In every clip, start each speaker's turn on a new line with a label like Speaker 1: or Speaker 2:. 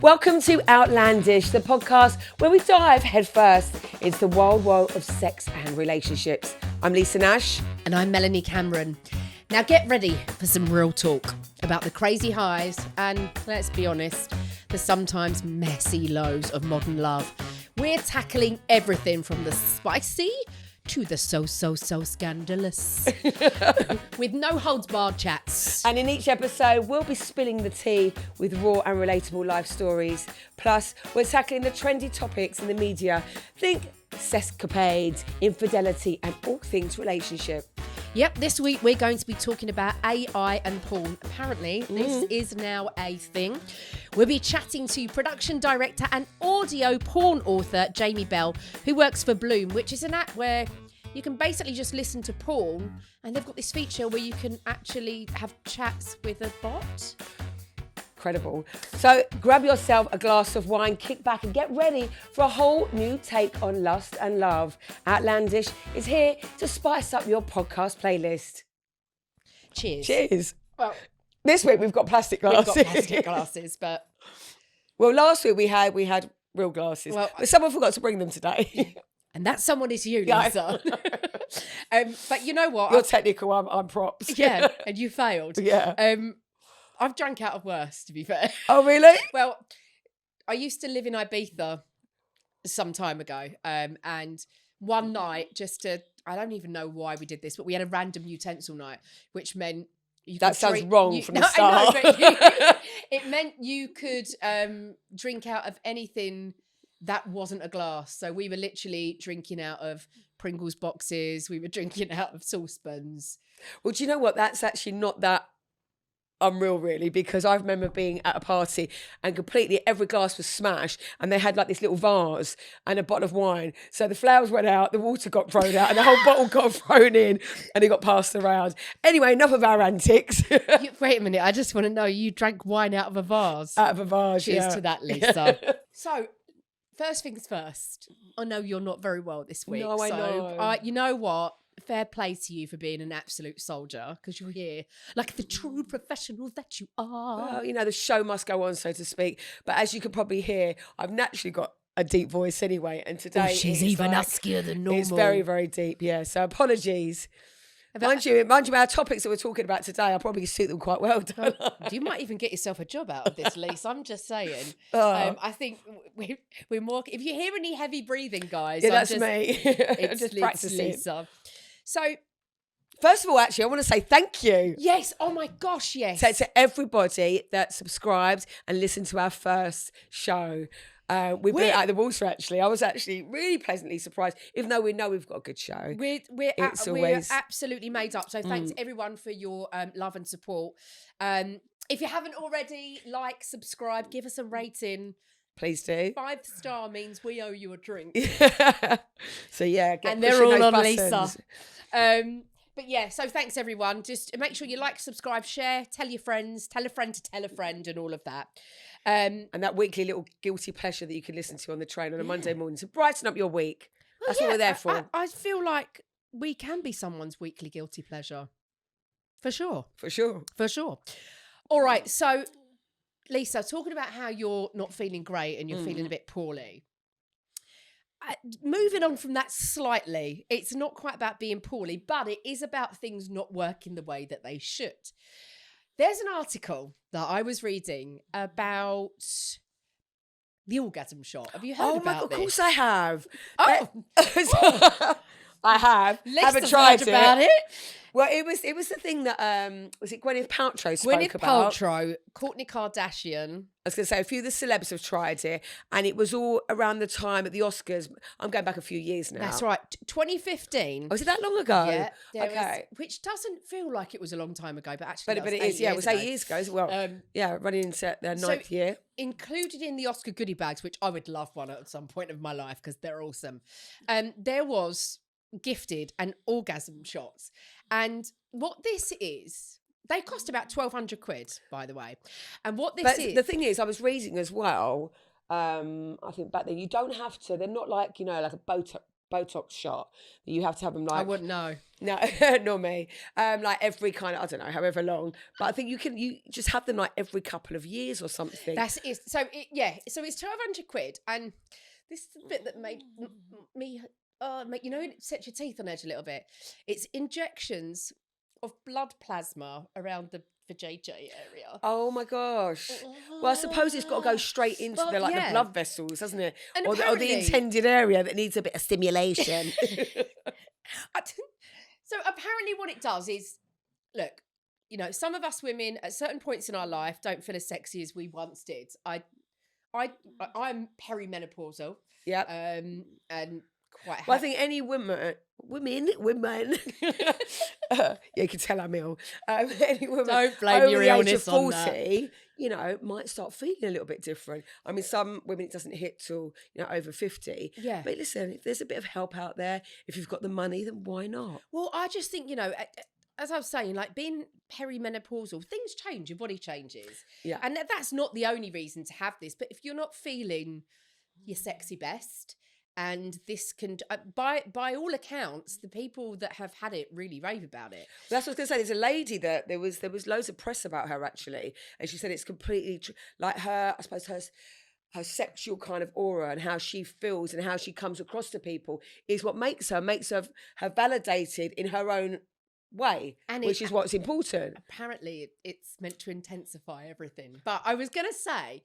Speaker 1: Welcome to Outlandish, the podcast where we dive headfirst into the wild world of sex and relationships. I'm Lisa Nash.
Speaker 2: And I'm Melanie Cameron. Now get ready for some real talk about the crazy highs and, let's be honest, the sometimes messy lows of modern love. We're tackling everything from the spicy to the so scandalous with no holds barred chats.
Speaker 1: And in each episode, we'll be spilling the tea with raw and relatable life stories. Plus, we're tackling the trendy topics in the media. Think sexcapades, infidelity, and all things relationship.
Speaker 2: Yep, this week we're going to be talking about AI and porn. Apparently, this is now a thing. We'll be chatting to production director and audio porn author Jaimee Bell, who works for Bloom, which is an app where you can basically just listen to porn, and they've got this feature where you can actually have chats with a bot.
Speaker 1: Incredible. So grab yourself a glass of wine, kick back and get ready for a whole new take on lust and love. Outlandish is here to spice up your podcast playlist.
Speaker 2: Cheers.
Speaker 1: Cheers.
Speaker 2: Well,
Speaker 1: this week we've got plastic glasses.
Speaker 2: We've got plastic glasses, but...
Speaker 1: Well, last week we had real glasses, but someone forgot to bring them today.
Speaker 2: And that someone is you, Lisa. But you know what?
Speaker 1: You're technical, I'm props.
Speaker 2: Yeah, and you failed.
Speaker 1: Yeah.
Speaker 2: I've drank out of worse, to be fair.
Speaker 1: Oh, really?
Speaker 2: Well, I used to live in Ibiza some time ago. And one night, I don't even know why we did this, but we had a random utensil night, which meant
Speaker 1: that sounds wrong from the start.
Speaker 2: I know, but it meant you could drink out of anything that wasn't a glass. So we were literally drinking out of Pringles boxes. We were drinking out of saucepans.
Speaker 1: Well, do you know what? That's actually not that unreal, really, because I remember being at a party and completely every glass was smashed, and they had like this little vase and a bottle of wine. So the flowers went out, the water got thrown out, and the whole bottle got thrown in, and it got passed around. Anyway, enough of our antics.
Speaker 2: Wait a minute, I just want to know, you drank wine out of a vase?
Speaker 1: Out of a vase,
Speaker 2: Cheers to that, Lisa. So, first things first, I know you're not very well this week.
Speaker 1: No, I know.
Speaker 2: You know what? Fair play to you for being an absolute soldier, because you're here like the true professional that you are.
Speaker 1: Well, you know, the show must go on, so to speak. But as you can probably hear, I've naturally got a deep voice anyway. And today
Speaker 2: she's even huskier than normal.
Speaker 1: It's very, very deep, yeah. So apologies. Mind you, our topics that we're talking about today, I'll probably suit them quite well, don't I?
Speaker 2: You might even get yourself a job out of this, Lisa. I'm just saying.
Speaker 1: Oh.
Speaker 2: I think we're more... If you hear any heavy breathing, guys...
Speaker 1: Yeah, that's me.
Speaker 2: It's
Speaker 1: just practicing.
Speaker 2: Lisa. So,
Speaker 1: first of all, actually, I want to say thank you.
Speaker 2: Yes. Oh my gosh, yes.
Speaker 1: To everybody that subscribed and listened to our first show. We blew it out of the water, actually. I was actually really pleasantly surprised, even though we know we've got a good show.
Speaker 2: We're absolutely made up. So thanks everyone for your love and support. If you haven't already, subscribe, give us a rating.
Speaker 1: Please do.
Speaker 2: 5-star means we owe you a drink.
Speaker 1: So yeah,
Speaker 2: and they're all on buttons. Lisa. But yeah, so thanks everyone. Just make sure you subscribe, share, tell your friends, tell a friend to tell a friend, and all of that. And
Speaker 1: that weekly little guilty pleasure that you can listen to on the train on a Monday morning to brighten up your week. That's what we're there for.
Speaker 2: I feel like we can be someone's weekly guilty pleasure. For sure.
Speaker 1: For sure.
Speaker 2: For sure. All right, so Lisa, talking about how you're not feeling great and you're feeling a bit poorly. Moving on from that slightly, it's not quite about being poorly, but it is about things not working the way that they should. There's an article that I was reading about the orgasm shot. Have you heard about this?
Speaker 1: Of course I have.
Speaker 2: Oh,
Speaker 1: I have. Haven't tried about it. Well, it was the thing that was it Gwyneth Paltrow spoke about?
Speaker 2: Gwyneth Paltrow, Kourtney Kardashian.
Speaker 1: I was going to say a few of the celebs have tried it, and it was all around the time at the Oscars. I'm going back a few years now.
Speaker 2: That's right, 2015.
Speaker 1: Was it that long ago?
Speaker 2: Yeah, okay. Which doesn't feel like it was a long time ago, but actually,
Speaker 1: but it is. Yeah, it was 8 years ago as well. Running into their ninth year.
Speaker 2: Included in the Oscar goodie bags, which I would love one at some point of my life because they're awesome. There was gifted an orgasm shots, and what this is, they cost about 1,200 quid, by the way. And what this is,
Speaker 1: the thing is, I was reading as well. I think back then you don't have to. They're not like like a Botox shot. You have to have them like...
Speaker 2: I wouldn't know.
Speaker 1: No, nor me. Like every kind of, I don't know, however long. But I think you just have them like every couple of years or something.
Speaker 2: So it's 1,200 quid, and this is the bit that made me, it sets your teeth on edge a little bit. It's injections of blood plasma around the JJ area.
Speaker 1: Oh my gosh. Well, I suppose it's got to go straight into the blood vessels, doesn't it?
Speaker 2: And
Speaker 1: or the intended area that needs a bit of stimulation.
Speaker 2: So apparently what it does is, look, some of us women at certain points in our life don't feel as sexy as we once did. I'm perimenopausal.
Speaker 1: Yeah.
Speaker 2: And quite happy.
Speaker 1: Well, I think any women, you can tell I'm ill. Any woman
Speaker 2: don't blame
Speaker 1: over
Speaker 2: your
Speaker 1: the age
Speaker 2: illness
Speaker 1: of
Speaker 2: on
Speaker 1: 40, might start feeling a little bit different. I mean, some women it doesn't hit till over 50.
Speaker 2: Yeah.
Speaker 1: But listen, if there's a bit of help out there, if you've got the money, then why not?
Speaker 2: Well, I just think as I was saying, like being perimenopausal, things change, your body changes.
Speaker 1: Yeah.
Speaker 2: And that's not the only reason to have this. But if you're not feeling your sexy best, and this can, by all accounts, the people that have had it really rave about it.
Speaker 1: That's what I was going to say. There's a lady that there was loads of press about her actually, and she said it's completely like her. I suppose her sexual kind of aura and how she feels and how she comes across to people is what makes her validated in her own way, which is what's important.
Speaker 2: Apparently, it's meant to intensify everything. But I was going to say,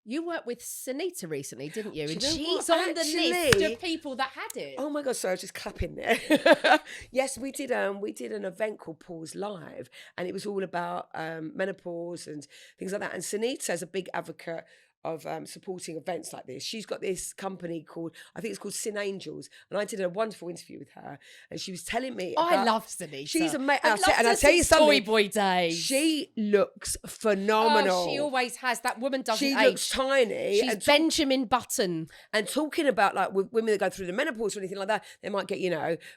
Speaker 2: you worked with Sunita recently, didn't you? And she's on the list of people that had it.
Speaker 1: Oh my God, sorry, I was just clapping there. Yes, we did an event called Pause Live, and it was all about menopause and things like that. And Sunita's a big advocate of supporting events like this. She's got this company called, I think it's called Sin Angels, and I did a wonderful interview with her, and she was telling me
Speaker 2: I love Sunita.
Speaker 1: She's amazing.
Speaker 2: And I tell you something, Toy Boy days.
Speaker 1: She looks phenomenal.
Speaker 2: Oh, she always has. That woman doesn't age.
Speaker 1: She looks tiny.
Speaker 2: She's Benjamin Button.
Speaker 1: And talking about like with women that go through the menopause or anything like that, they might get,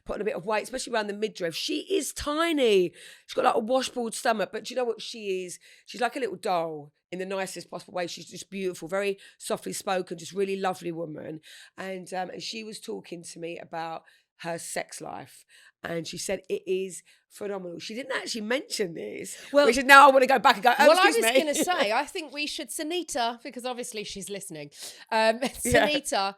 Speaker 1: put on a bit of weight, especially around the midriff. She is tiny. She's got like a washboard stomach, but do you know what she is? She's like a little doll in the nicest possible way. She's just beautiful, very softly spoken, just really lovely woman. And she was talking to me about her sex life. And she said it is phenomenal. She didn't actually mention this. Well, which is now I want to go back and go,
Speaker 2: I was going to say, I think we should, Sunita, because obviously she's listening. Sunita,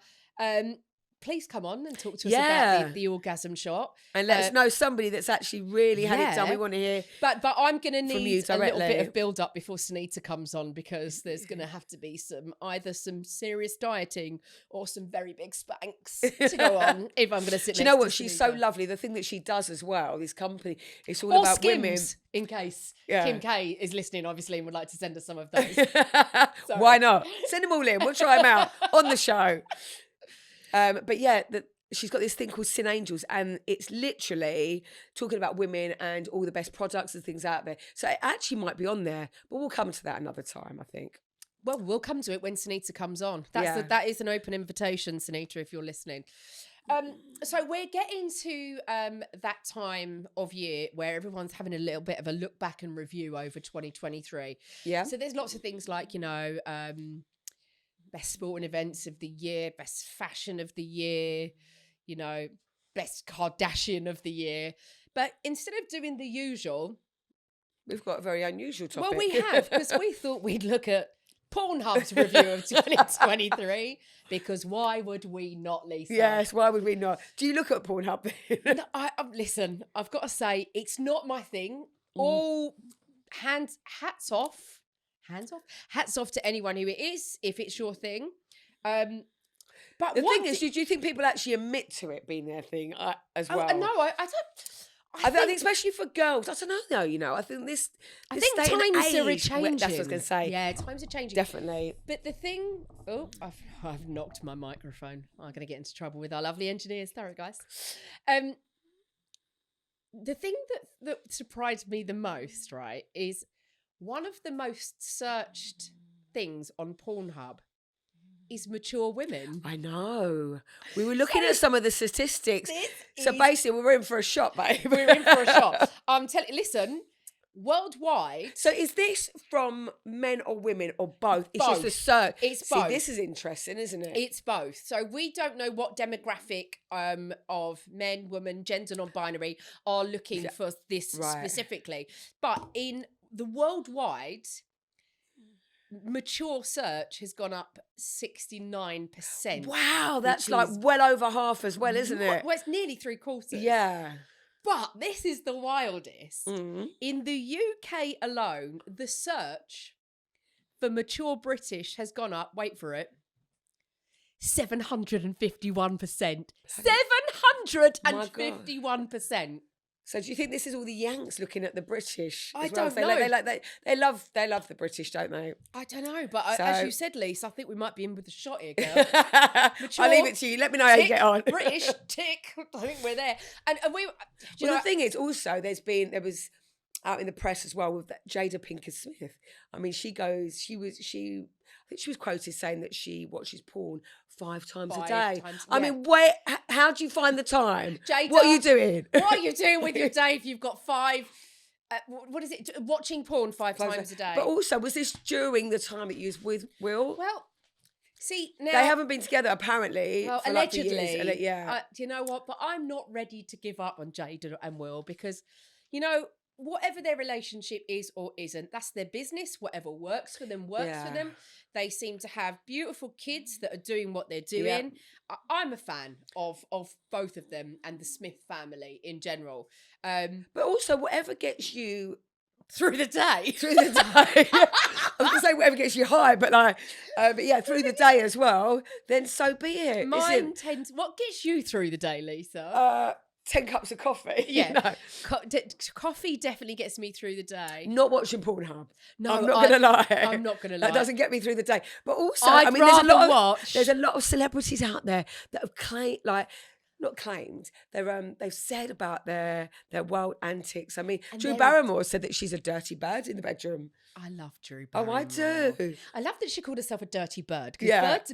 Speaker 2: please come on and talk to us about the orgasm shot.
Speaker 1: And let us know somebody that's actually really had it done. We want to hear
Speaker 2: But I'm going to need a little bit of build-up before Sunita comes on, because there's going to have to be either some serious dieting or some very big spanks to go on if I'm going to sit next to Sunita.
Speaker 1: Do you know what? She's so lovely. The thing that she does as well, this company, it's all about
Speaker 2: Skims,
Speaker 1: women.
Speaker 2: In case Kim K is listening, obviously, and would like to send us some of those.
Speaker 1: Why not? Send them all in. We'll try them out on the show. But yeah, she's got this thing called Sin Angels, and it's literally talking about women and all the best products and things out there. So it actually might be on there, but we'll come to that another time, I think.
Speaker 2: Well, we'll come to it when Sunita comes on. That is an open invitation, Sunita, if you're listening. So we're getting to that time of year where everyone's having a little bit of a look back and review over 2023. Yeah. So there's lots of things like, best sporting events of the year, best fashion of the year, best Kardashian of the year. But instead of doing the usual,
Speaker 1: we've got a very unusual topic.
Speaker 2: Well, we have, because we thought we'd look at Pornhub's review of 2023, because why would we not, Lisa?
Speaker 1: Yes, why would we not? Do you look at Pornhub?
Speaker 2: No, listen, I've got to say, it's not my thing. All hats off to anyone who it is, if it's your thing. But
Speaker 1: the thing is, do you think people actually admit to it being their thing as well?
Speaker 2: No, I don't.
Speaker 1: I think especially for girls, I don't know though, I think this
Speaker 2: I think times are changing.
Speaker 1: That's what I was going to say.
Speaker 2: Yeah, times are changing.
Speaker 1: Definitely.
Speaker 2: But the thing, I've knocked my microphone. I'm going to get into trouble with our lovely engineers. Sorry, guys. The thing that surprised me the most, right, is one of the most searched things on Pornhub is mature women.
Speaker 1: I know. We were looking at some of the statistics. So basically, we're in for a shot, babe.
Speaker 2: We're in for a shot. Listen, worldwide.
Speaker 1: So is this from men or women or both? It's
Speaker 2: Both.
Speaker 1: just a search.
Speaker 2: It's
Speaker 1: See,
Speaker 2: both.
Speaker 1: this is interesting, isn't it?
Speaker 2: It's both. So we don't know what demographic of men, women, gender non-binary are looking for this specifically. But in the worldwide, mature search has gone up 69%.
Speaker 1: Wow, that's like well over half as well, isn't it?
Speaker 2: Well, it's nearly 3/4.
Speaker 1: Yeah.
Speaker 2: But this is the wildest.
Speaker 1: Mm.
Speaker 2: In the UK alone, the search for mature British has gone up, wait for it, 751%. 751%.
Speaker 1: So do you think this is all the Yanks looking at the British?
Speaker 2: I
Speaker 1: as well?
Speaker 2: don't know.
Speaker 1: They love the British, don't they?
Speaker 2: I don't know, but as you said, Lisa, I think we might be in with a shot here, girl. Mature,
Speaker 1: I'll leave it to you. Let me know how you get on.
Speaker 2: British, tick. I think we're there. And we.
Speaker 1: The thing is, also, there was out in the press as well with that Jada Pinkett Smith. I mean, I think she was quoted saying that she watches porn 5 times a day. I mean, how do you find the time?
Speaker 2: Jada,
Speaker 1: what are you doing?
Speaker 2: What are you doing with your day if you've got 5? What is it? Watching porn 5 times a day.
Speaker 1: But also, was this during the time that you was with Will?
Speaker 2: Well, see, now
Speaker 1: they haven't been together apparently.
Speaker 2: Well,
Speaker 1: for
Speaker 2: allegedly,
Speaker 1: like years. Yeah.
Speaker 2: Do you know what? But I'm not ready to give up on Jada and Will because, you know, whatever their relationship is or isn't, that's their business. Whatever works for them works for them. They seem to have beautiful kids that are doing what they're doing. Yeah. I'm a fan of both of them and the Smith family in general.
Speaker 1: But also, whatever gets you
Speaker 2: through the day.
Speaker 1: I was going to say whatever gets you high, but through the day as well, then so be it.
Speaker 2: What gets you through the day, Lisa?
Speaker 1: 10 cups of coffee.
Speaker 2: Yeah.
Speaker 1: You know?
Speaker 2: Coffee definitely gets me through the day.
Speaker 1: Not watching Pornhub.
Speaker 2: No,
Speaker 1: I'm not going to lie.
Speaker 2: I'm not going to lie.
Speaker 1: That doesn't get me through the day. But also, there's a lot of celebrities out there that have they've said about their wild antics. I mean, Drew Barrymore said that she's a dirty bird in the bedroom.
Speaker 2: I love Drew Barrymore.
Speaker 1: Oh, I do.
Speaker 2: I love that she called herself a dirty bird because bird's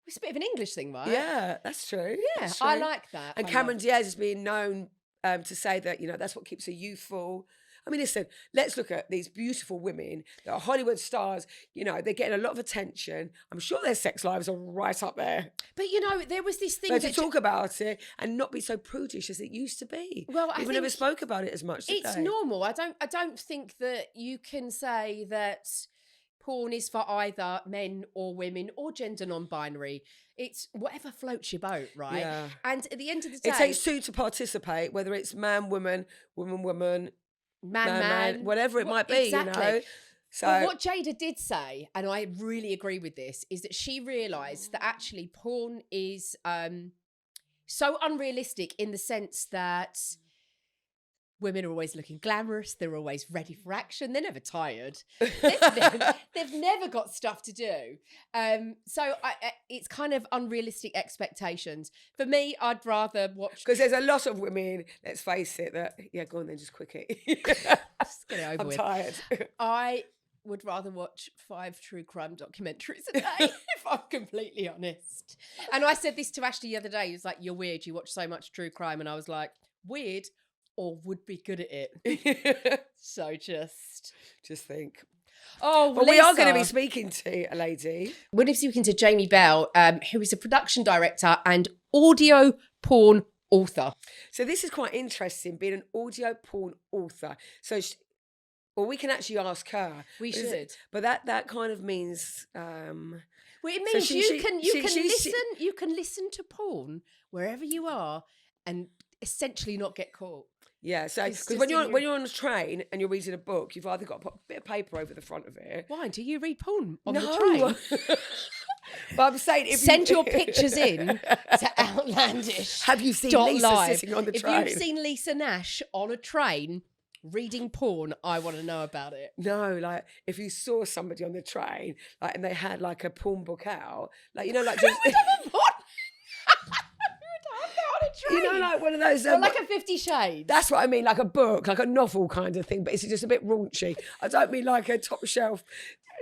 Speaker 2: it's a bit of an English thing, right?
Speaker 1: Yeah, that's true.
Speaker 2: Yeah,
Speaker 1: that's true.
Speaker 2: I like that.
Speaker 1: And Cameron Diaz is being known to say that, you know, that's what keeps her youthful. I mean, listen, let's look at these beautiful women that are Hollywood stars. You know, they're getting a lot of attention. I'm sure their sex lives are right up there.
Speaker 2: But, you know, there was this thing
Speaker 1: to talk about it and not be so prudish as it used to be.
Speaker 2: Well,
Speaker 1: people never spoke about it as much.
Speaker 2: It's normal. I don't think that you can say that porn is for either men or women or gender non-binary. It's whatever floats your boat, right?
Speaker 1: Yeah.
Speaker 2: And at the end of the day,
Speaker 1: it takes 2 to participate, whether it's man, woman, woman, man, whatever it might be,
Speaker 2: exactly.
Speaker 1: You know. So,
Speaker 2: but what Jada did say, and I really agree with this, is that she realised that actually porn is so unrealistic in the sense that women are always looking glamorous. They're always ready for action. They're never tired. They've never got stuff to do. So it's kind of unrealistic expectations. For me, I'd rather watch...
Speaker 1: Because there's a lot of women, let's face it, that, go on then, just quickie.
Speaker 2: Just get it over with.
Speaker 1: I'm tired.
Speaker 2: I would rather watch 5 true crime documentaries a day, if I'm completely honest. And I said this to Ashley the other day. He was like, you're weird. You watch so much true crime. And I was like, weird or would be good at it. So just think. Oh,
Speaker 1: but we are going to be speaking to a lady.
Speaker 2: We're going to be speaking to Jaimee Bell, who is a production director and audio porn author.
Speaker 1: So this is quite interesting, being an audio porn author. So, we can actually ask her.
Speaker 2: We should.
Speaker 1: But that kind of means...
Speaker 2: well, it means you can listen to porn wherever you are and essentially not get caught.
Speaker 1: Yeah, so because when you're on a train and you're reading a book, you've either got to put a bit of paper over the front of it.
Speaker 2: Why do you read porn on the train?
Speaker 1: But I'm saying,
Speaker 2: send your pictures in to Outlandish.
Speaker 1: Have you seen Lisa sitting on the train?
Speaker 2: If you've seen Lisa Nash on a train reading porn, I want to know about it.
Speaker 1: No, like if you saw somebody on the train, like, and they had like a porn book out, like, you know, like just. You know, like one of those...
Speaker 2: like a 50 Shades.
Speaker 1: That's what I mean, like a book, like a novel kind of thing, but it's just a bit raunchy. I don't mean like a top shelf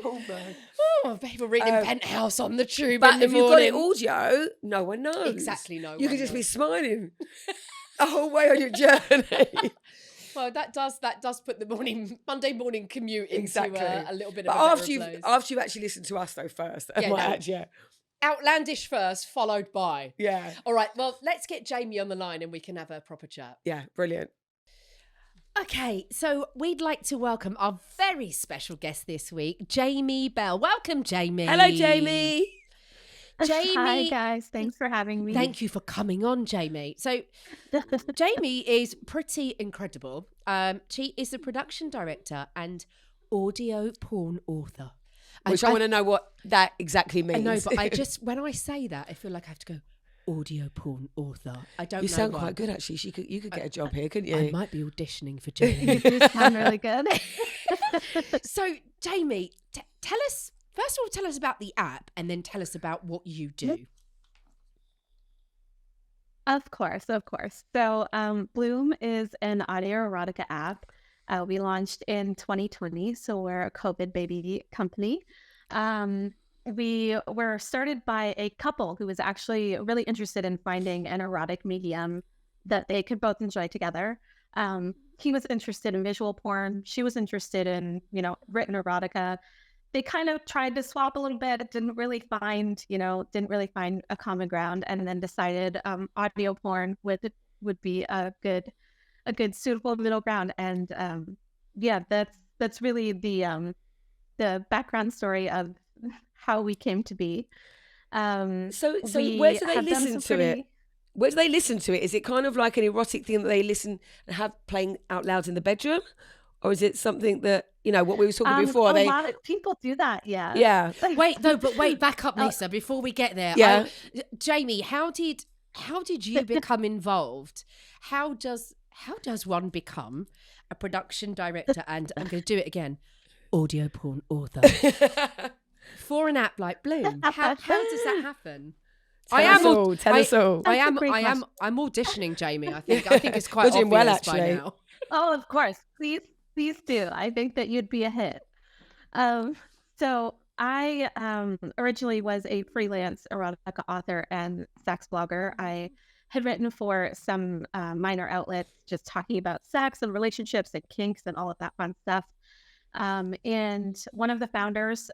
Speaker 1: porn bag.
Speaker 2: Oh, people reading Penthouse on the tube
Speaker 1: but
Speaker 2: in the
Speaker 1: if
Speaker 2: morning.
Speaker 1: you've got it audio, no one knows.
Speaker 2: Exactly, no one
Speaker 1: You can just be smiling the whole way on your journey.
Speaker 2: Well, that does put the Monday morning commute into
Speaker 1: Exactly.
Speaker 2: a little bit
Speaker 1: But
Speaker 2: of a
Speaker 1: after
Speaker 2: better
Speaker 1: you've
Speaker 2: place.
Speaker 1: actually listened to us though first.
Speaker 2: Yeah,
Speaker 1: Yeah.
Speaker 2: Outlandish first, followed by.
Speaker 1: Yeah.
Speaker 2: All right, well, let's get Jaimee on the line and we can have a proper chat.
Speaker 1: Yeah, brilliant.
Speaker 2: Okay, so we'd like to welcome our very special guest this week, Jaimee Bell. Welcome, Jaimee.
Speaker 1: Hello, Jaimee.
Speaker 2: Jaimee.
Speaker 3: Hi, guys. Thanks for having me.
Speaker 2: Thank you for coming on, Jaimee. So, Jaimee is pretty incredible. She is the production director and audio porn author.
Speaker 1: Which I want to know what that exactly means.
Speaker 2: I know, but when I say that, I feel like I have to go, audio porn author. I don't know.
Speaker 1: You sound
Speaker 2: why.
Speaker 1: quite good, actually. You could get a job here, couldn't you?
Speaker 2: I might be auditioning for Jaimee.
Speaker 3: You do sound really good.
Speaker 2: So, Jaimee, tell us, first of all, tell us about the app and then tell us about what you do.
Speaker 3: Of course. So, Bloom is an audio-erotica app. We launched in 2020, so we're a COVID baby company. We were started by a couple who was actually really interested in finding an erotic medium that they could both enjoy together. He was interested in visual porn. She was interested in, written erotica. They kind of tried to swap a little bit, didn't really find a common ground, and then decided audio porn would be a good suitable middle ground. And that's really the background story of how we came to be.
Speaker 1: So where do they listen to it? Where do they listen to it? Is it kind of like an erotic thing that they listen and have playing out loud in the bedroom? Or is it something that, what we were talking before?
Speaker 3: A lot of people do that, yeah.
Speaker 1: Yeah.
Speaker 2: Wait, back up, Lisa, before we get there.
Speaker 1: Yeah.
Speaker 2: Jaimee, how did you become involved? How does one become a production director and, I'm going to do it again, audio porn author for an app like Bloom? How does that happen?
Speaker 1: Tell us all.
Speaker 2: I'm auditioning, Jaimee. I think it's quite
Speaker 1: You're doing well,
Speaker 2: obvious by
Speaker 1: actually.
Speaker 3: Oh, of course. Please do. I think that you'd be a hit. So I originally was a freelance erotica author and sex blogger. I had written for some minor outlets just talking about sex and relationships and kinks and all of that fun stuff. And one of the founders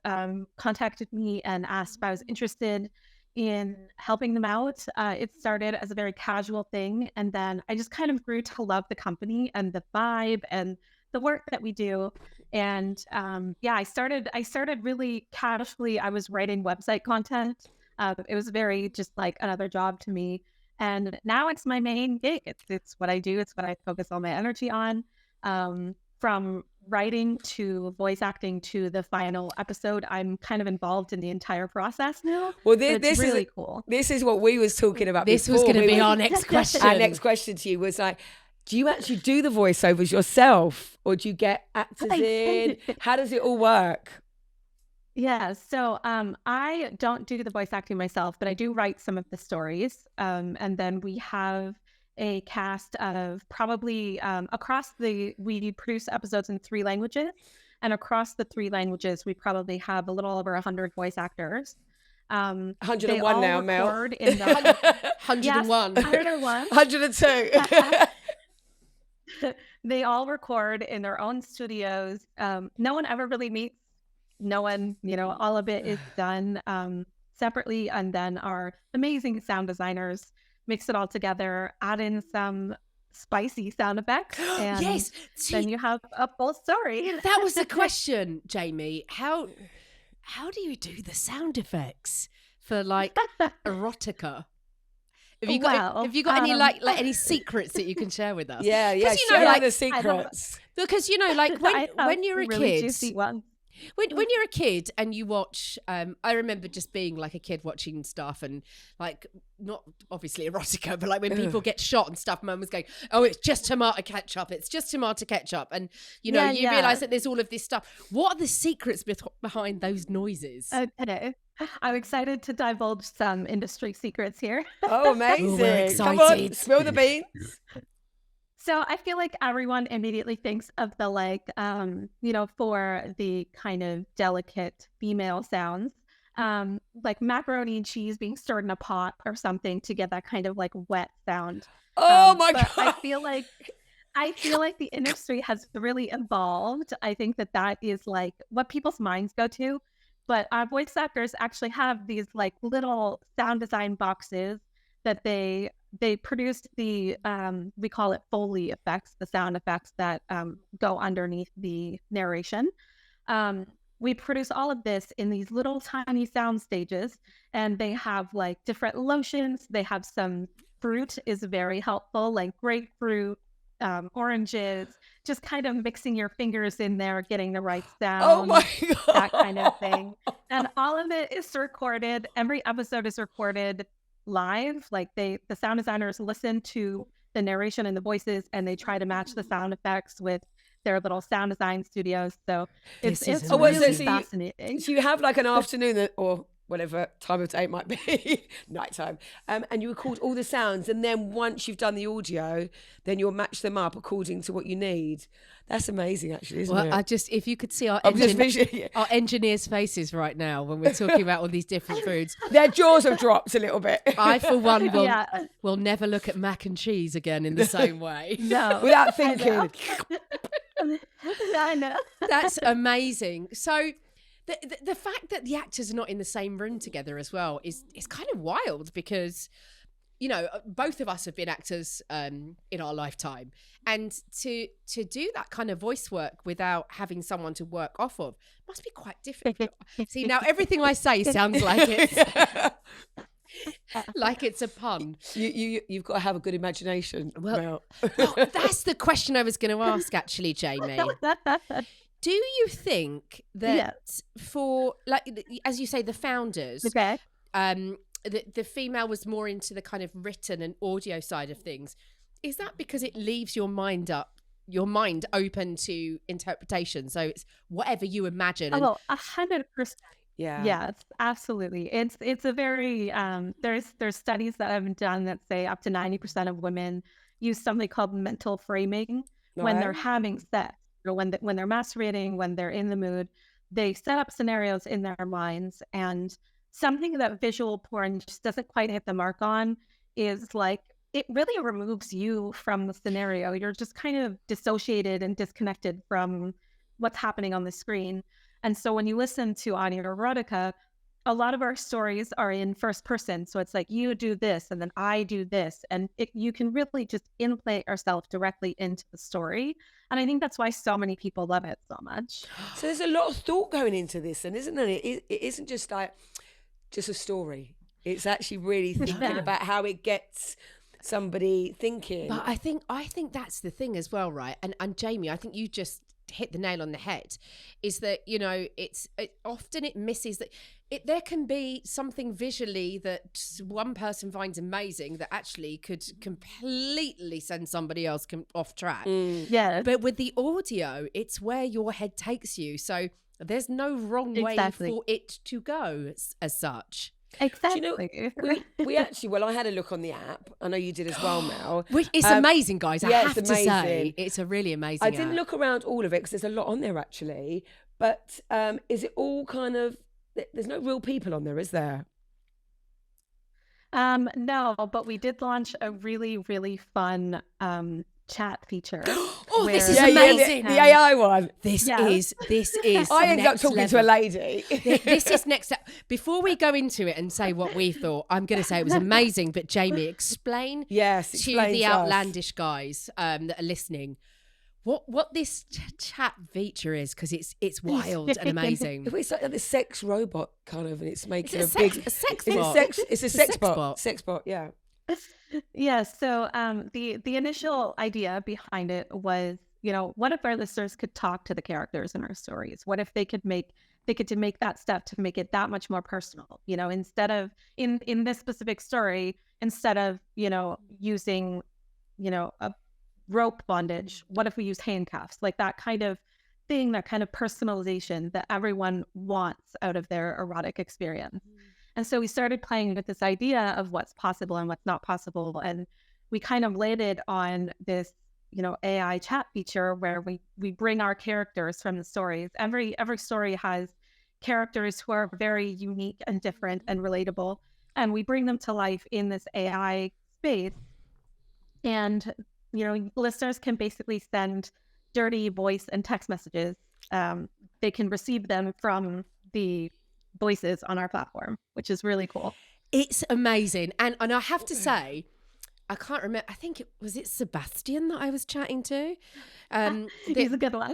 Speaker 3: contacted me and asked if I was interested in helping them out. It started as a very casual thing, and then I just kind of grew to love the company and the vibe and the work that we do. And I started really casually. I was writing website content. It was very just like another job to me. And now it's my main gig. It's what I do. It's what I focus all my energy on. From writing to voice acting to the final episode, I'm kind of involved in the entire process now.
Speaker 1: Well,
Speaker 3: this is really cool.
Speaker 1: This is what we was talking about.
Speaker 2: This was going to be our next question.
Speaker 1: Our next question to you was like, do you actually do the voiceovers yourself, or do you get actors in? How does it all work?
Speaker 3: Yeah, so I don't do the voice acting myself, but I do write some of the stories. And then we have a cast of probably we produce episodes in 3 languages. And across the 3 languages, we probably have a little over 100 voice actors.
Speaker 1: 101 now, Mel.
Speaker 2: 101.
Speaker 3: Yes, 101.
Speaker 1: 102.
Speaker 3: They all record in their own studios. No one ever really meets. No one, all of it is done separately. And then our amazing sound designers mix it all together, add in some spicy sound effects. And
Speaker 2: yes.
Speaker 3: then you have a full story.
Speaker 2: That was the question, Jaimee. How do you do the sound effects for like erotica? Have you got any like any secrets that you can share with us?
Speaker 1: Yeah.
Speaker 2: Like
Speaker 1: the secrets.
Speaker 2: Because like when you're a
Speaker 3: really
Speaker 2: kid,
Speaker 3: juicy one.
Speaker 2: When you're a kid and you watch, I remember just being like a kid watching stuff and like not obviously erotica, but like when people get shot and stuff, Mum was going, "Oh, it's just tomato ketchup. It's just tomato ketchup," and you realise that there's all of this stuff. What are the secrets behind those noises?
Speaker 3: Okay. I'm excited to divulge some industry secrets here.
Speaker 1: Oh, amazing!
Speaker 2: Ooh, we're excited.
Speaker 1: Come on, spill the beans.
Speaker 3: So I feel like everyone immediately thinks of the for the kind of delicate female sounds, like macaroni and cheese being stirred in a pot or something to get that kind of like wet sound.
Speaker 1: Oh my God.
Speaker 3: I feel like I feel like the industry has really evolved. I think that that is like what people's minds go to. But our voice actors actually have these like little sound design boxes that they produced the we call it Foley effects, the sound effects that go underneath the narration. Um, we produce all of this in these little tiny sound stages, and they have like different lotions. They have some fruit is very helpful, like grapefruit, oranges, just kind of mixing your fingers in there, getting the right
Speaker 1: Oh
Speaker 3: sound,
Speaker 1: my God.
Speaker 3: that kind of thing. And all of it is recorded. Every episode is recorded live. Like the sound designers listen to the narration and the voices, and they try to match the sound effects with their little sound design studios. So
Speaker 2: This is
Speaker 3: it's
Speaker 1: Oh, well,
Speaker 3: really
Speaker 2: amazing.
Speaker 3: fascinating.
Speaker 1: So you have like an afternoon or whatever time of day it might be, nighttime, and you record all the sounds, and then once you've done the audio, then you'll match them up according to what you need. That's amazing, actually, isn't
Speaker 2: Well,
Speaker 1: it?
Speaker 2: if you could see our
Speaker 1: I'm just visioning.
Speaker 2: our engineers' faces right now when we're talking about all these different foods.
Speaker 1: Their jaws have dropped a little bit.
Speaker 2: I, for one,
Speaker 3: Yeah.
Speaker 2: will never look at mac and cheese again in the same way.
Speaker 3: No.
Speaker 1: Without thinking.
Speaker 3: I know.
Speaker 2: That's amazing. So the fact that the actors are not in the same room together as well is kind of wild, because both of us have been actors in our lifetime, and to do that kind of voice work without having someone to work off of must be quite difficult. See, now everything I say sounds like it's a pun.
Speaker 1: You've got to have a good imagination.
Speaker 2: Well, that's the question I was going to ask, actually, Jaimee. Do you think that for, like, as you say, the founders,
Speaker 3: Okay.
Speaker 2: the female was more into the kind of written and audio side of things? Is that because it leaves your mind open to interpretation? So it's whatever you imagine.
Speaker 3: Oh, 100%.
Speaker 1: Yeah.
Speaker 3: Yes, absolutely. It's a very there's studies that have been done that say up to 90% of women use something called mental framing when they're having sex, or when they're masturbating, when they're in the mood. They set up scenarios in their minds, and something that visual porn just doesn't quite hit the mark on is like it really removes you from the scenario. You're just kind of dissociated and disconnected from what's happening on the screen. And so when you listen to audio-erotica, a lot of our stories are in first person. So it's like you do this and then I do this. And you can really just implant yourself directly into the story. And I think that's why so many people love it so much.
Speaker 1: So there's a lot of thought going into this, and isn't it? It isn't just like just a story. It's actually really thinking about how it gets somebody thinking.
Speaker 2: But I think that's the thing as well, right? And Jaimee, I think you just hit the nail on the head, is that often it misses that there can be something visually that one person finds amazing that actually could completely send somebody else off track.
Speaker 3: Yeah.
Speaker 2: But with the audio, it's where your head takes you, so there's no wrong way for it to go as such.
Speaker 3: Exactly.
Speaker 1: Do you know, we actually, well, I had a look on the app. I know you did as well, Mel.
Speaker 2: It's amazing, guys. I have
Speaker 1: it's
Speaker 2: to say,
Speaker 1: amazing.
Speaker 2: it's a really amazing
Speaker 1: I didn't
Speaker 2: app.
Speaker 1: look around all of it because there's a lot on there actually. But is it all kind of? There's no real people on there, is there?
Speaker 3: No, but we did launch a really, really fun chat feature.
Speaker 2: Oh, this is
Speaker 3: where-
Speaker 2: amazing.
Speaker 1: The AI one.
Speaker 2: This
Speaker 3: Yes.
Speaker 2: is.
Speaker 1: I ended up
Speaker 2: next
Speaker 1: talking
Speaker 2: level.
Speaker 1: to a lady.
Speaker 2: This is next up. Before we go into it and say what we thought, I'm going to say it was amazing. But Jaimee, explain
Speaker 1: Yes,
Speaker 2: to
Speaker 1: explain
Speaker 2: the
Speaker 1: to us.
Speaker 2: Outlandish guys that are listening what this chat feature is, because it's wild and amazing.
Speaker 1: It's like this sex robot kind of, and it's making
Speaker 2: It's
Speaker 1: a big.
Speaker 2: a sex
Speaker 1: Is it
Speaker 2: bot.
Speaker 1: sex? It's a sex
Speaker 2: sex
Speaker 1: bot.
Speaker 2: bot.
Speaker 1: Sex bot. Yeah.
Speaker 3: Yeah, so the initial idea behind it was, what if our listeners could talk to the characters in our stories? What if they could make that step to make it that much more personal? Instead of in this specific story, instead of using a rope bondage, what if we use handcuffs? Like that kind of thing, that kind of personalization that everyone wants out of their erotic experience. And so we started playing with this idea of what's possible and what's not possible. And we kind of landed on this, AI chat feature where we bring our characters from the stories. Every story has characters who are very unique and different and relatable. And we bring them to life in this AI space. And listeners can basically send dirty voice and text messages. They can receive them from the voices on our platform, which is really cool.
Speaker 2: It's amazing. And I have to say, I can't remember. I think it was Sebastian that I was chatting to.
Speaker 3: He's a good one.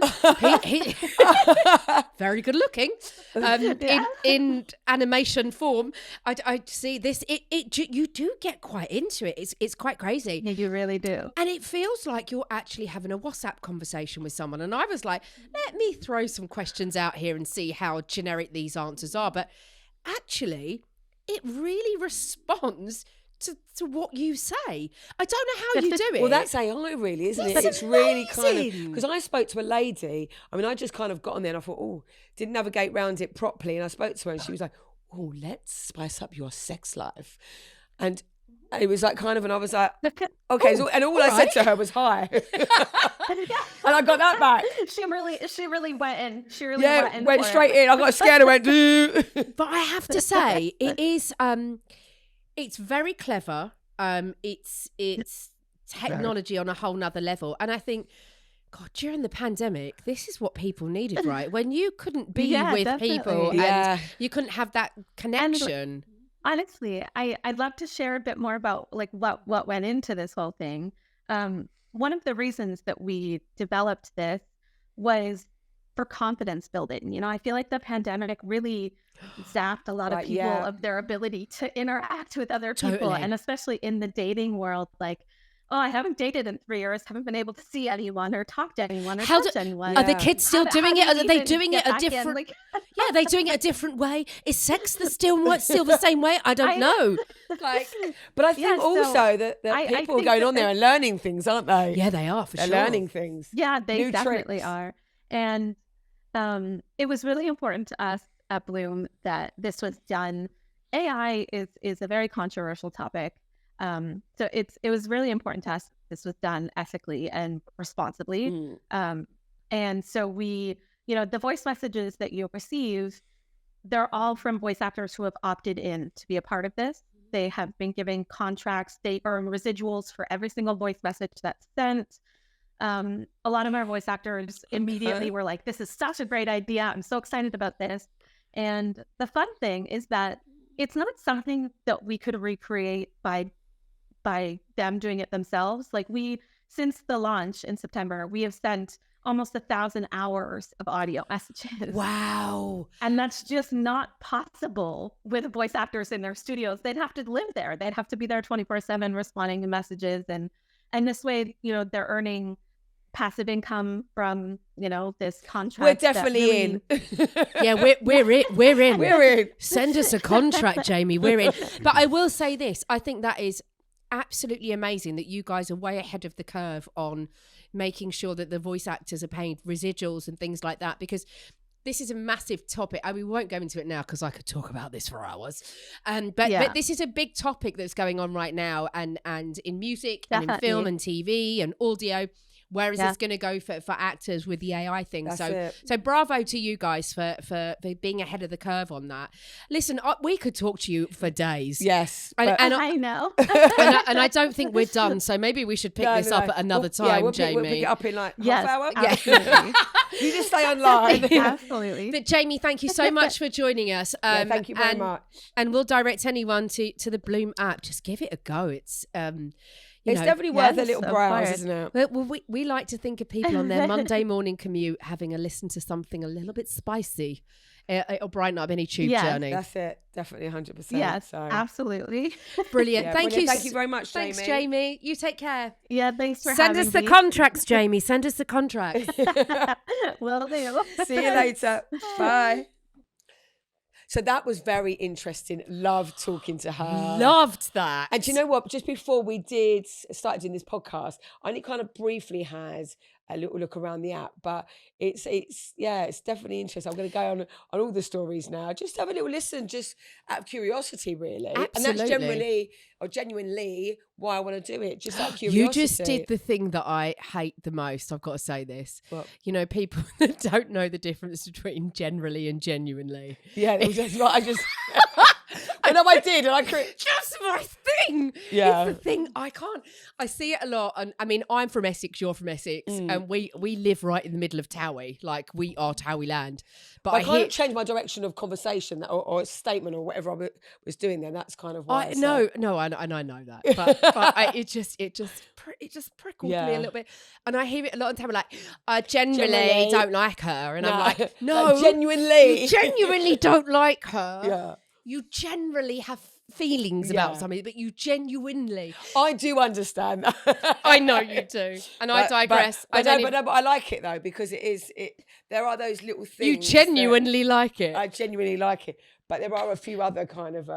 Speaker 2: He very good looking. In animation form, I see this. You do get quite into it. It's quite crazy.
Speaker 3: Yeah, you really do.
Speaker 2: And it feels like you're actually having a WhatsApp conversation with someone. And I was like, let me throw some questions out here and see how generic these answers are. But actually, it really responds to what you say. I don't know how you do it.
Speaker 1: Well, that's AI really, isn't it? It's really kind of, because I spoke to a lady, I just kind of got on there and I thought, didn't navigate around it properly. And I spoke to her and she was like, let's spice up your sex life. And it was like kind of, and I was like, okay. And all I said to her was hi. And I got that back.
Speaker 3: She really went in. She really
Speaker 1: went straight in. I got scared and went,
Speaker 2: But I have to say, it is, it's very clever. It's technology on a whole nother level. And I think, God, during the pandemic, this is what people needed, right? When you couldn't be with
Speaker 3: definitely.
Speaker 2: people and you couldn't have that connection.
Speaker 3: Honestly, I'd love to share a bit more about like what went into this whole thing. One of the reasons that we developed this was for confidence building. I feel like the pandemic really zapped a lot of people of their ability to interact with other people.
Speaker 2: Totally.
Speaker 3: And especially in the dating world, like, I haven't dated in 3 years, haven't been able to see anyone or talk to anyone or touch anyone.
Speaker 2: Are the kids still doing it? Are they doing it a different?
Speaker 3: Like,
Speaker 2: are they doing it a different way? Is sex still the same way? I don't know.
Speaker 1: But I think also that people are going on there and learning things, aren't they?
Speaker 2: Yeah, they are for sure.
Speaker 1: They're learning things.
Speaker 3: Yeah, they
Speaker 1: New
Speaker 3: definitely
Speaker 1: tricks.
Speaker 3: are. And it was really important to us at Bloom that this was done. AI is a very controversial topic. So it was really important to us this was done ethically and responsibly. And so we, the voice messages that you receive, they're all from voice actors who have opted in to be a part of this. They have been given contracts. They earn residuals for every single voice message that's sent. A lot of our voice actors immediately were like, this is such a great idea. I'm so excited about this. And the fun thing is that it's not something that we could recreate by them doing it themselves. Like since the launch in September, we have sent almost 1,000 hours of audio messages.
Speaker 2: Wow.
Speaker 3: And that's just not possible with voice actors in their studios. They'd have to live there. They'd have to be there 24/7 responding to messages. And this way, they're earning passive income from, this contract.
Speaker 1: We're definitely in.
Speaker 2: Yeah, we're in. We're
Speaker 1: in.
Speaker 2: Send us a contract, Jaimee. We're in. But I will say this. I think that is absolutely amazing that you guys are way ahead of the curve on making sure that the voice actors are paid residuals and things like that, because this is a massive topic. We won't go into it now because I could talk about this for hours. But this is a big topic that's going on right now, and in music and in film and TV and audio. Where is this going to go for actors with the AI thing? So bravo to you guys for being ahead of the curve on that. Listen, we could talk to you for days.
Speaker 1: Yes.
Speaker 2: And
Speaker 3: I know.
Speaker 2: and I don't think we're done. So maybe we should pick this up at another time,
Speaker 1: Jaimee.
Speaker 2: We'll
Speaker 1: pick it up in like
Speaker 3: half
Speaker 1: hour.
Speaker 3: Absolutely.
Speaker 1: You just stay online.
Speaker 3: Absolutely.
Speaker 2: But Jaimee, thank you so much for joining us.
Speaker 1: Thank you very much.
Speaker 2: And we'll direct anyone to the Bloom app. Just give it a go. It's
Speaker 1: it's definitely worth a little browse, isn't it?
Speaker 2: Well, we like to think of people on their Monday morning commute having a listen to something a little bit spicy. It'll brighten up any tube journey.
Speaker 1: That's it. Definitely 100%.
Speaker 3: Yes, absolutely.
Speaker 2: Brilliant. Thank you.
Speaker 1: Thank you very much, Jaimee.
Speaker 2: Thanks, Jaimee. You take care.
Speaker 3: Yeah, thanks for
Speaker 2: having me. Send us the contracts, Jaimee. Send us the contracts.
Speaker 3: Will do.
Speaker 1: See you later. Bye. So that was very interesting. Loved talking to her.
Speaker 2: Loved that.
Speaker 1: And do you know what? Just before we started doing this podcast, I only kind of briefly had a little look around the app, but it's definitely interesting. I'm going to go on all the stories now. Just have a little listen, just out of curiosity, really.
Speaker 2: Absolutely.
Speaker 1: And that's genuinely why I want to do it, just out of curiosity.
Speaker 2: You just did the thing that I hate the most. I've got to say this.
Speaker 1: What?
Speaker 2: People that don't know the difference between generally and genuinely.
Speaker 1: Yeah, it was just like I no, I did, and I couldn't.
Speaker 2: Just my thing.
Speaker 1: Yeah.
Speaker 2: It's the thing I can't. I see it a lot, and I mean, I'm from Essex, you're from Essex, and we live right in the middle of Towie, like we are Towie land. But
Speaker 1: I kind of changed my direction of conversation or a statement or whatever I was doing then. That's kind of why.
Speaker 2: I know that, but it just prickled me a little bit, and I hear it a lot of time. Like, I generally don't like her, and I'm like, no,
Speaker 1: like, genuinely,
Speaker 2: you genuinely don't like her.
Speaker 1: Yeah.
Speaker 2: You generally have feelings about something, but you genuinely.
Speaker 1: I do understand that.
Speaker 2: I know you do, and I digress.
Speaker 1: But I like it though, because there are those little things.
Speaker 2: You genuinely like it.
Speaker 1: I genuinely like it, but there are a few other kind of.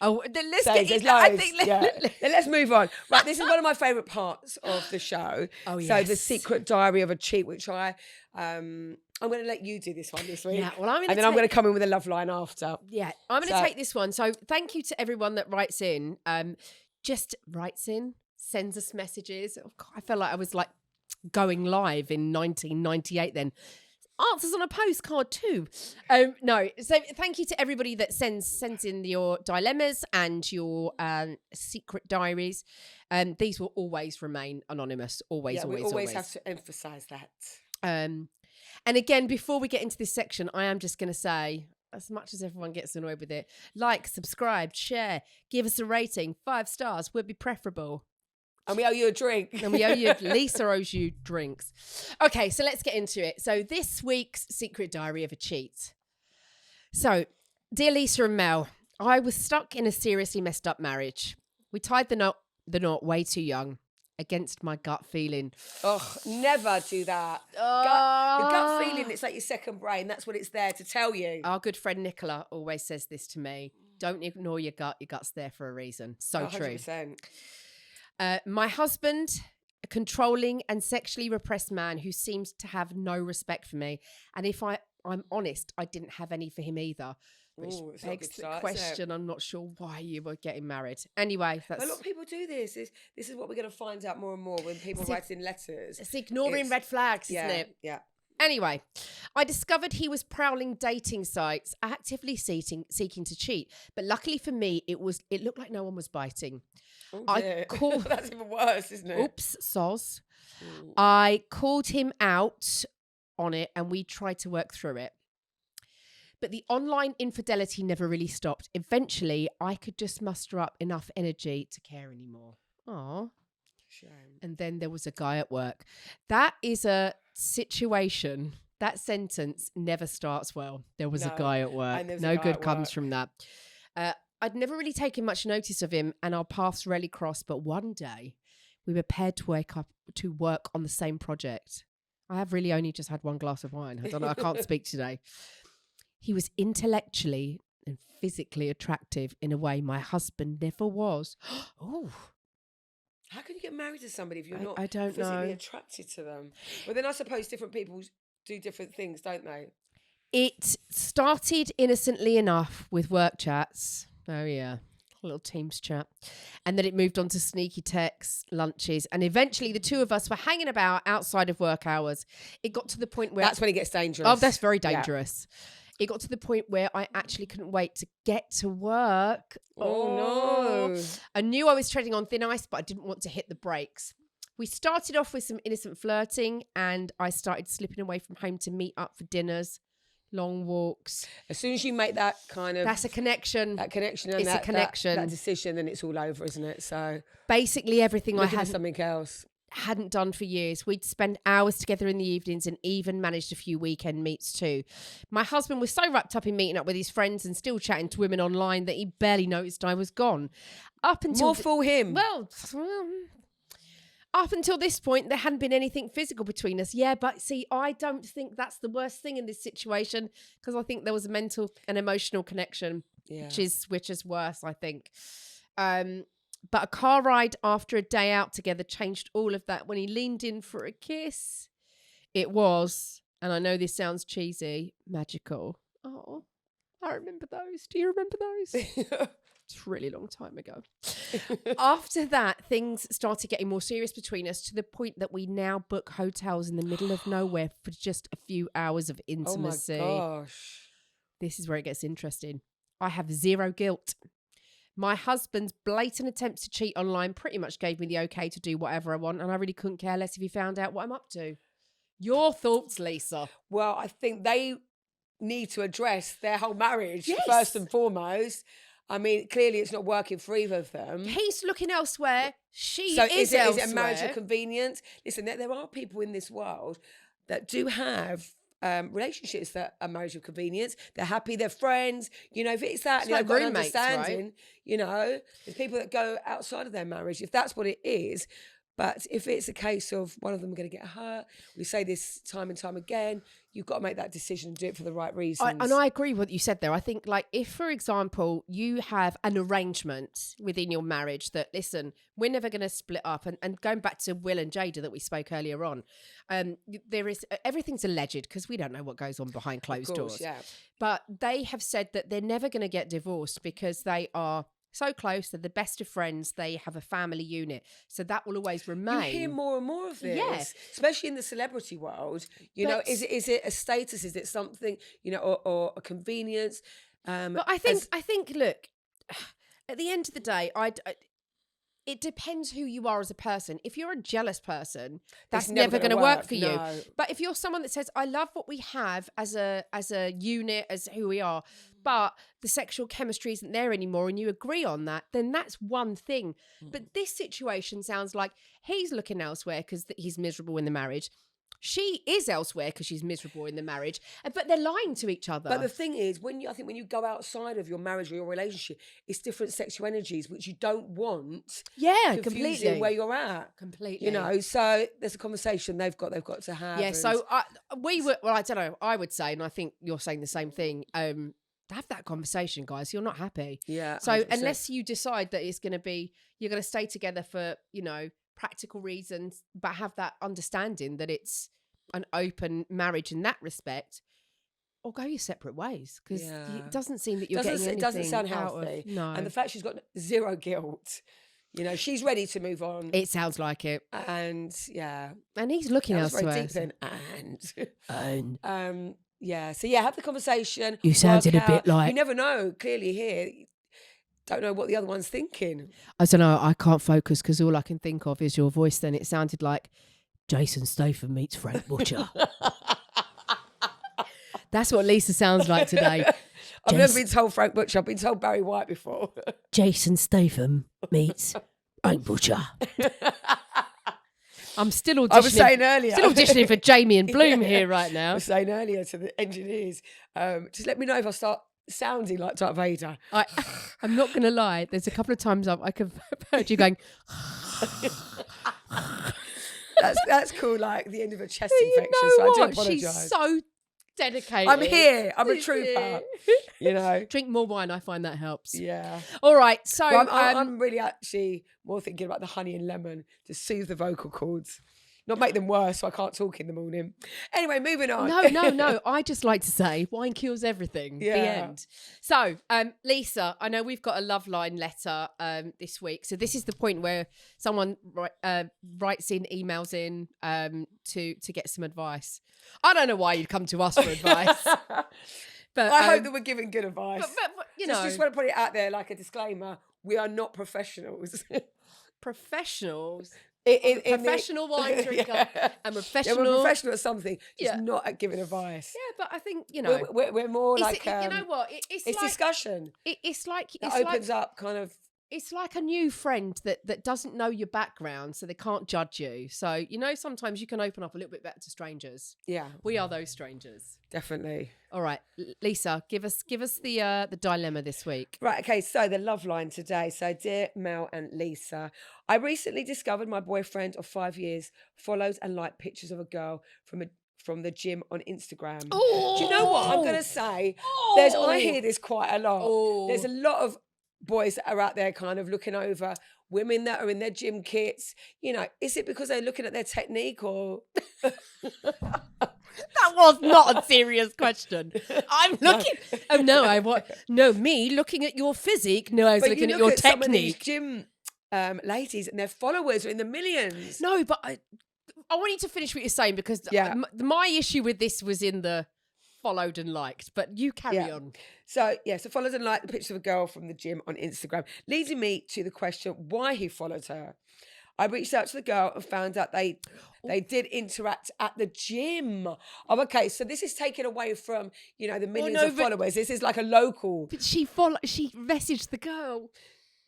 Speaker 2: Let's
Speaker 1: sayings.
Speaker 2: get.
Speaker 1: I think. Let's move on. Right, this is one of my favourite parts of the show.
Speaker 2: Oh yes.
Speaker 1: So the secret diary of a cheat, which I'm going to let you do this one this week.
Speaker 2: Yeah, well, I'm
Speaker 1: going to come in with a love line after.
Speaker 2: Yeah, I'm going to take this one. So thank you to everyone that writes in. Sends us messages. Oh, God, I felt like I was like going live in 1998 then. Answers on a postcard too. No, so thank you to everybody that sends in your dilemmas and your secret diaries. These will always remain anonymous. Always.
Speaker 1: We always have to emphasise that.
Speaker 2: And again, before we get into this section, I am just going to say, as much as everyone gets annoyed with it, like, subscribe, share, give us a rating. 5 stars would be preferable.
Speaker 1: And we owe you a drink.
Speaker 2: And we owe you, Lisa owes you drinks. Okay, so let's get into it. So this week's secret diary of a cheat. So, dear Lisa and Mel, I was stuck in a seriously messed up marriage. We tied the knot way too young. Against my gut feeling.
Speaker 1: Oh, never do that. The gut feeling, it's like your second brain. That's what it's there to tell you.
Speaker 2: Our good friend Nicola always says this to me. Don't ignore your gut. Your gut's there for a reason. So
Speaker 1: 100%.
Speaker 2: True. My husband, a controlling and sexually repressed man who seems to have no respect for me. And if I'm honest, I didn't have any for him either. Which begs the question, I'm not sure why you were getting married. Anyway,
Speaker 1: a lot of people do this. This is what we're going to find out more and more when people write in letters.
Speaker 2: It's ignoring red flags, isn't it?
Speaker 1: Yeah.
Speaker 2: Anyway, I discovered he was prowling dating sites, actively seeking to cheat. But luckily for me, it looked like no one was biting.
Speaker 1: That's even worse, isn't it?
Speaker 2: Oops, soz. I called him out on it and we tried to work through it. But the online infidelity never really stopped. Eventually, I could just muster up enough energy to care anymore. Aww.
Speaker 1: Shame.
Speaker 2: And then there was a guy at work. That is a situation. That sentence never starts well. There was a guy at work. No good comes from that. I'd never really taken much notice of him and our paths rarely crossed. But one day, we were paired to work on the same project. I have really only just had one glass of wine. I don't know. I can't speak today. He was intellectually and physically attractive in a way my husband never was. Oh.
Speaker 1: How can you get married to somebody if you're not
Speaker 2: physically
Speaker 1: attracted to them? Well, then I suppose different people do different things, don't they?
Speaker 2: It started innocently enough with work chats. Oh, yeah. A little Teams chat. And then it moved on to sneaky texts, lunches. And eventually the two of us were hanging about outside of work hours. It got to the point where...
Speaker 1: That's when it gets dangerous.
Speaker 2: Oh, that's very dangerous. Yeah. It got to the point where I actually couldn't wait to get to work.
Speaker 1: Oh, no.
Speaker 2: I knew I was treading on thin ice, but I didn't want to hit the brakes. We started off with some innocent flirting and I started slipping away from home to meet up for dinners, long walks.
Speaker 1: As soon as you make that kind of...
Speaker 2: That's a connection.
Speaker 1: That connection. And
Speaker 2: a connection.
Speaker 1: That decision, then it's all over, isn't it? So...
Speaker 2: Basically everything I had...
Speaker 1: something else.
Speaker 2: Hadn't done for years. We'd spend hours together in the evenings and even managed a few weekend meets too. My husband was so wrapped up in meeting up with his friends and still chatting to women online that he barely noticed I was gone. Up until...
Speaker 1: More fool him.
Speaker 2: Well, up until this point, there hadn't been anything physical between us. Yeah, but see, I don't think that's the worst thing in this situation because I think there was a mental and emotional connection, which is worse, I think. But a car ride after a day out together changed all of that when he leaned in for a kiss. It was, and I know this sounds cheesy, magical. Oh, I remember those. Do you remember those? It's a really long time ago. After that, things started getting more serious between us to the point that we now book hotels in the middle of nowhere for just a few hours of intimacy.
Speaker 1: Oh my gosh.
Speaker 2: This is where it gets interesting. I have zero guilt. My husband's blatant attempts to cheat online pretty much gave me the okay to do whatever I want, and I really couldn't care less if he found out what I'm up to. Your thoughts, Lisa?
Speaker 1: Well, I think they need to address their whole marriage
Speaker 2: Yes.
Speaker 1: first and foremost. I mean, clearly it's not working for either of them.
Speaker 2: He's looking elsewhere. She
Speaker 1: So
Speaker 2: is
Speaker 1: is it a marriage
Speaker 2: elsewhere.
Speaker 1: of convenience? Listen, there are people in this world that do have relationships that are marriage of convenience. They're happy, they're friends. You know, if it's that,
Speaker 2: It's
Speaker 1: and
Speaker 2: like
Speaker 1: they've got an
Speaker 2: roommates, right?
Speaker 1: understanding, you know, there's people that go outside of their marriage, if that's what it is. But if it's a case of one of them going to get hurt, we say this time and time again, you've got to make that decision and do it for the right reasons.
Speaker 2: And I agree with what you said there. I think, like, if, for example, you have an arrangement within your marriage that, listen, we're never going to split up. And going back to Will and Jada that we spoke earlier on, there is everything's alleged because we don't know what goes on behind closed doors.
Speaker 1: Yeah.
Speaker 2: But they have said that they're never going to get divorced because they are so close. They're the best of friends. They have a family unit. So that will always remain.
Speaker 1: You hear more and more of this,
Speaker 2: Yeah.
Speaker 1: especially in the celebrity world. You know,
Speaker 2: But-
Speaker 1: is it a status? Is it something, you know, or a convenience?
Speaker 2: But I think, look, at the end of the day, it depends who you are as a person. If you're a jealous person, that's never going to work for you.
Speaker 1: no.
Speaker 2: But if you're someone that says, I love what we have as a unit, as who we are, but the sexual chemistry isn't there anymore and you agree on that, then that's one thing. But this situation sounds like he's looking elsewhere because he's miserable in the marriage. She is elsewhere because she's miserable in the marriage, but they're lying to each other.
Speaker 1: But the thing is, I think when you go outside of your marriage or your relationship, it's different sexual energies which you don't want.
Speaker 2: Yeah,
Speaker 1: confusing
Speaker 2: completely.
Speaker 1: where you're at.
Speaker 2: Completely.
Speaker 1: You know, so there's a conversation they've got to have.
Speaker 2: Yeah,
Speaker 1: and-
Speaker 2: so I don't know, I would say, and I think you're saying the same thing, have that conversation, guys. You're not happy.
Speaker 1: Yeah.
Speaker 2: So
Speaker 1: 100%.
Speaker 2: unless you decide that it's going to be, you're going to stay together for, you know, practical reasons, but have that understanding that it's an open marriage in that respect, or go your separate ways, because it doesn't seem that you're getting anything
Speaker 1: it doesn't sound
Speaker 2: out of-
Speaker 1: healthy.
Speaker 2: no.
Speaker 1: And the fact she's got zero guilt, you know, she's ready to move on.
Speaker 2: It sounds like it.
Speaker 1: And yeah,
Speaker 2: And he's looking
Speaker 1: that was very
Speaker 2: elsewhere.
Speaker 1: deep then. And yeah, so yeah, have the conversation.
Speaker 2: You sounded
Speaker 1: work
Speaker 2: a bit
Speaker 1: out.
Speaker 2: like-
Speaker 1: You never know. Clearly here, don't know what the other one's thinking.
Speaker 2: I don't know, I can't focus because all I can think of is your voice then. It sounded like Jason Statham meets Frank Butcher. That's what Lisa sounds like today.
Speaker 1: I've never been told Frank Butcher. I've been told Barry White before.
Speaker 2: Jason Statham meets Frank Butcher. I'm still auditioning.
Speaker 1: I was saying earlier.
Speaker 2: Still auditioning for Jamie and Bloom
Speaker 1: Yeah.
Speaker 2: here right
Speaker 1: I
Speaker 2: now.
Speaker 1: was saying earlier to the engineers, just let me know if I start sounding like Darth Vader.
Speaker 2: I'm not going to lie. There's a couple of times I've heard you going,
Speaker 1: That's cool, like the end of a chest
Speaker 2: you
Speaker 1: infection.
Speaker 2: know
Speaker 1: So I do
Speaker 2: what?
Speaker 1: apologise.
Speaker 2: She's so dedicated.
Speaker 1: I'm here. I'm a trooper. You know.
Speaker 2: Drink more wine. I find that helps.
Speaker 1: Yeah.
Speaker 2: All right. So
Speaker 1: Well, I'm really actually more thinking about the honey and lemon to soothe the vocal cords, not make them worse so I can't talk in the morning. Anyway, moving on.
Speaker 2: No. I just like to say wine kills everything. The
Speaker 1: Yeah.
Speaker 2: end. So, Lisa, I know we've got a love line letter this week. So this is the point where someone writes in, emails in to get some advice. I don't know why you'd come to us for advice, but
Speaker 1: I hope that we're giving good advice.
Speaker 2: but you know,
Speaker 1: just want to put it out there like a disclaimer. We are not professionals.
Speaker 2: professionals.
Speaker 1: In the-
Speaker 2: Professional wine drinker.
Speaker 1: Yeah.
Speaker 2: I'm
Speaker 1: Yeah,
Speaker 2: professional.
Speaker 1: we're professional at something, just
Speaker 2: Yeah.
Speaker 1: not at giving advice.
Speaker 2: Yeah, but I think, you know,
Speaker 1: We're more
Speaker 2: it's-
Speaker 1: like
Speaker 2: you know what? It's
Speaker 1: it's
Speaker 2: like
Speaker 1: discussion
Speaker 2: it's like
Speaker 1: that
Speaker 2: it's
Speaker 1: opens
Speaker 2: like
Speaker 1: up kind of.
Speaker 2: it's like a new friend that doesn't know your background, so they can't judge you. So, you know, sometimes you can open up a little bit better to strangers.
Speaker 1: Yeah,
Speaker 2: We are those strangers.
Speaker 1: definitely.
Speaker 2: All right, Lisa, give us the dilemma this week.
Speaker 1: Right, okay, so the love line today. So, dear Mel and Lisa, I recently discovered my boyfriend of 5 years follows and liked pictures of a girl from the gym on Instagram. Do you know what I'm going to say? I hear this quite a lot.
Speaker 2: Oh.
Speaker 1: There's a lot of boys that are out there kind of looking over women that are in their gym kits. You know, is it because they're looking at their technique or...
Speaker 2: That was not a serious question. I'm looking. Oh no, me looking at your physique. No, I was
Speaker 1: But
Speaker 2: looking
Speaker 1: you
Speaker 2: at
Speaker 1: look
Speaker 2: your
Speaker 1: at some of these
Speaker 2: technique.
Speaker 1: gym ladies and their followers are in the millions.
Speaker 2: No, but I want you to finish what you're saying because
Speaker 1: Yeah.
Speaker 2: my issue with this was in the followed and liked, but you carry on.
Speaker 1: So followed and liked the picture of a girl from the gym on Instagram, leading me to the question why he followed her. I reached out to the girl and found out they did interact at the gym. Oh, okay. So this is taken away from, the millions of followers. This is like a local.
Speaker 2: But she messaged the girl.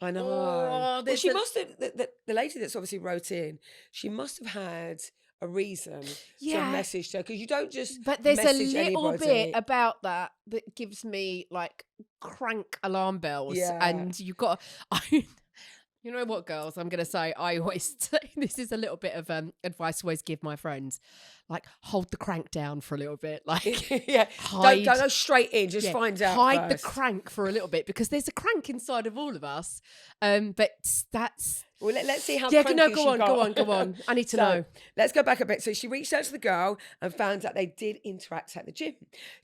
Speaker 1: I know. Well, she must have, the lady that's obviously wrote in, she must have had a reason to message her, because you don't just
Speaker 2: But there's a
Speaker 1: message
Speaker 2: little
Speaker 1: anybody.
Speaker 2: bit about that gives me like crank alarm bells. And you've got you know what, girls, I'm going to say, I always say, this is a little bit of advice I always give my friends, like hold the crank down for a little bit, like
Speaker 1: don't go straight in, just find out
Speaker 2: hide
Speaker 1: first.
Speaker 2: The crank for a little bit, because there's a crank inside of all of us, but that's
Speaker 1: let's see how cranky
Speaker 2: go on I need to know.
Speaker 1: Let's go back a bit. So she reached out to the girl and found out they did interact at the gym,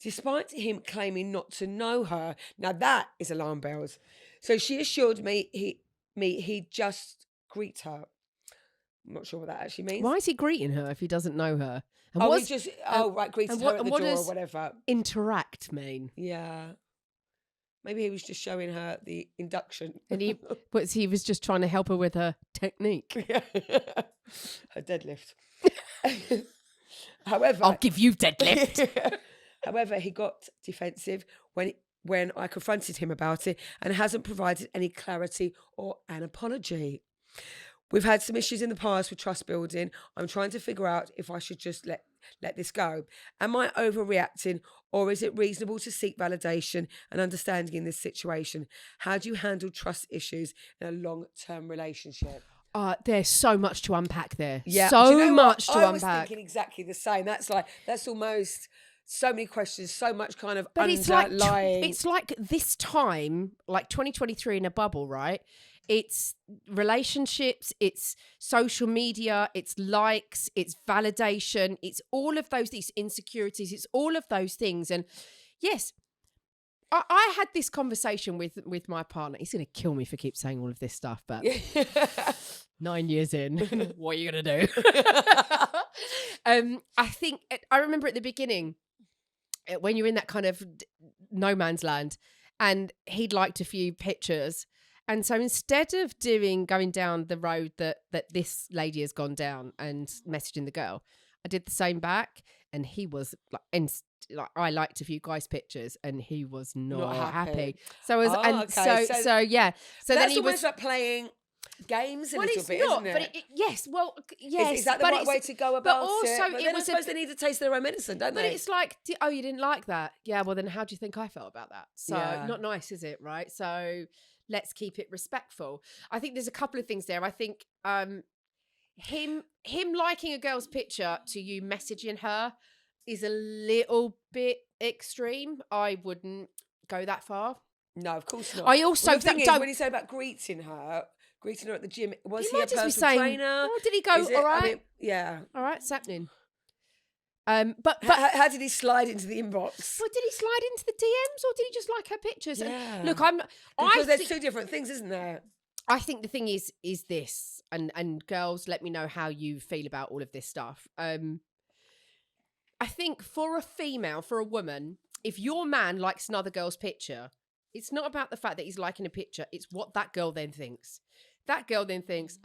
Speaker 1: despite him claiming not to know her. Now that is alarm bells. So she assured me he'd just greet her. I'm not sure what that actually means.
Speaker 2: Why is he greeting her if he doesn't know her? And
Speaker 1: greeted her at the door or whatever.
Speaker 2: Interact mean?
Speaker 1: Yeah. Maybe he was just showing her the induction.
Speaker 2: And he was just trying to help her with her technique.
Speaker 1: Her deadlift. However,
Speaker 2: I'll give you deadlift.
Speaker 1: However, he got defensive when I confronted him about it, and hasn't provided any clarity or an apology. We've had some issues in the past with trust building. I'm trying to figure out if I should just let this go. Am I overreacting, or is it reasonable to seek validation and understanding in this situation? How do you handle trust issues in a long-term relationship?
Speaker 2: There's so much to unpack there.
Speaker 1: Yeah,
Speaker 2: much to unpack.
Speaker 1: I was thinking exactly the same. That's almost so many questions, so much kind of underlying.
Speaker 2: It's like this time, like 2023 in a bubble, right? It's relationships, it's social media, it's likes, it's validation, it's all of these insecurities, it's all of those things. And yes, I had this conversation with my partner. He's going to kill me for keep saying all of this stuff, but 9 years in, what are you going to do? I remember at the beginning, when you're in that kind of no man's land, and he'd liked a few pictures. And so instead of going down the road that this lady has gone down and messaging the girl, I did the same back, and he was I liked a few guys' pictures, and he was not happy. So I was, So then he was
Speaker 1: like playing games a little bit,
Speaker 2: not,
Speaker 1: isn't it?
Speaker 2: Yes.
Speaker 1: Is that the right way to go about it?
Speaker 2: Also,
Speaker 1: but then I suppose they need to taste their own medicine, don't they?
Speaker 2: But it's like, you didn't like that? Yeah, well then how do you think I felt about that? So not nice, is it, right? So let's keep it respectful. I think there's a couple of things there. I think him liking a girl's picture to you messaging her is a little bit extreme. I wouldn't go that far.
Speaker 1: No, of course not.
Speaker 2: I also
Speaker 1: the thing is, when you say about greeting her at the gym, was he a personal trainer?
Speaker 2: Oh, did he go, all right?
Speaker 1: I mean, yeah.
Speaker 2: All right, it's happening. But
Speaker 1: how did he slide into the inbox?
Speaker 2: Well, did he slide into the DMs, or did he just like her pictures?
Speaker 1: Yeah.
Speaker 2: Look,
Speaker 1: because there's two different things, isn't there?
Speaker 2: I think the thing is this, and girls, let me know how you feel about all of this stuff. I think for a woman, if your man likes another girl's picture, it's not about the fact that he's liking a picture. It's what that girl then thinks. That girl then thinks,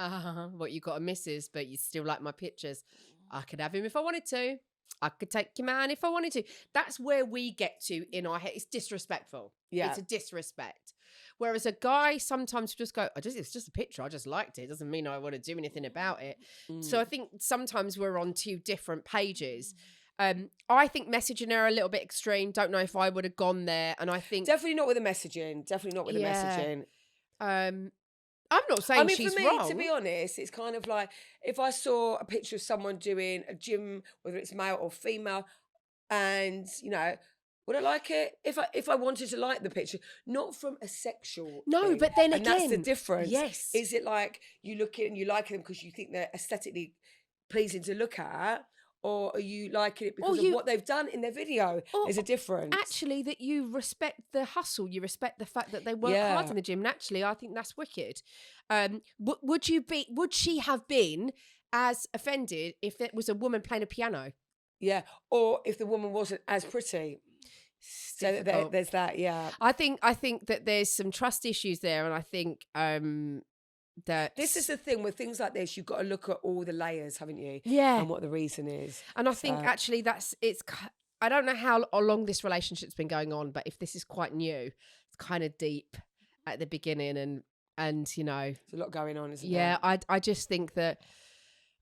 Speaker 2: what, you got a missus, but you still like my pictures. I could have him if I wanted to. I could take your man if I wanted to. That's where we get to in our head. It's disrespectful. Yeah. It's a disrespect. Whereas a guy sometimes just go, it's just a picture. I just liked it. It doesn't mean I want to do anything about it. So I think sometimes we're on two different pages. I think messaging her a little bit extreme. Don't know if I would have gone there. And I think
Speaker 1: definitely not with the messaging. Definitely not with the messaging.
Speaker 2: I'm not saying she's
Speaker 1: for me,
Speaker 2: wrong.
Speaker 1: To be honest, it's kind of like if I saw a picture of someone doing a gym, whether it's male or female, and would I like it if I wanted to like the picture, not from a sexual thing.
Speaker 2: But then
Speaker 1: and
Speaker 2: again,
Speaker 1: that's the difference.
Speaker 2: Yes,
Speaker 1: is it like you look at it and you like them because you think they're aesthetically pleasing to look at? Or are you liking it because of what they've done in their video? There's a difference.
Speaker 2: Actually, that you respect the hustle. You respect the fact that they work hard in the gym. And actually, I think that's wicked. Would she have been as offended if it was a woman playing a piano?
Speaker 1: Yeah. Or if the woman wasn't as pretty. So
Speaker 2: difficult.
Speaker 1: there's that, yeah.
Speaker 2: I think that there's some trust issues there, and I think that
Speaker 1: This is the thing with things like this. You've got to look at all the layers, haven't you?
Speaker 2: Yeah.
Speaker 1: And what the reason is.
Speaker 2: And I think actually I don't know how long this relationship's been going on, but if this is quite new, it's kind of deep at the beginning, and you know,
Speaker 1: there's a lot going on, isn't
Speaker 2: yeah,
Speaker 1: there?
Speaker 2: I just think that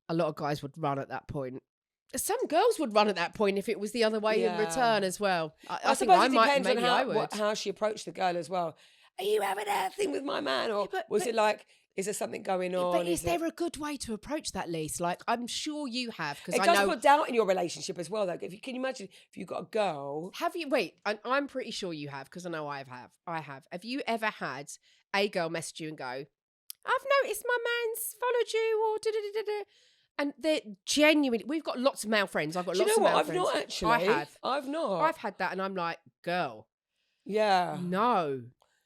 Speaker 2: a lot of guys would run at that point. Some girls would run at that point if it was the other way in return as well. I think
Speaker 1: suppose
Speaker 2: I
Speaker 1: it
Speaker 2: might,
Speaker 1: depends
Speaker 2: maybe I
Speaker 1: on
Speaker 2: would.
Speaker 1: how she approached the girl as well. Are you having that thing with my man? Or was it like, is there something going on?
Speaker 2: But is there a good way to approach that, Lise? Like, I'm sure you have, because
Speaker 1: It
Speaker 2: I
Speaker 1: does
Speaker 2: know.
Speaker 1: put doubt in your relationship as well, though. Can you imagine if you've got a girl?
Speaker 2: Have you? Wait, I'm pretty sure you have, because I know I have. Have you ever had a girl message you and go, "I've noticed my man's followed you," or da da da da? And they're genuinely. We've got lots of male friends. I've got
Speaker 1: Do you
Speaker 2: lots
Speaker 1: know
Speaker 2: of male
Speaker 1: what? I've
Speaker 2: friends.
Speaker 1: not actually.
Speaker 2: I have.
Speaker 1: I've not.
Speaker 2: I've had that, and I'm like, girl,
Speaker 1: Yeah.
Speaker 2: no.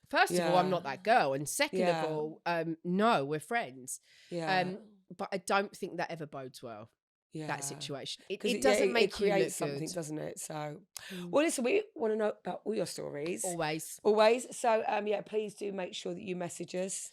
Speaker 2: First of all, I'm
Speaker 1: Yeah.
Speaker 2: not that girl, and second
Speaker 1: Yeah.
Speaker 2: of all, no, we're friends.
Speaker 1: Yeah.
Speaker 2: But I don't think that ever bodes well.
Speaker 1: Yeah.
Speaker 2: That situation. It
Speaker 1: 'Cause
Speaker 2: doesn't make
Speaker 1: it
Speaker 2: you look
Speaker 1: creates something,
Speaker 2: good.
Speaker 1: doesn't it? So, well, listen, we want to know about all your stories.
Speaker 2: Always.
Speaker 1: Always. So, yeah, please do make sure that you message us.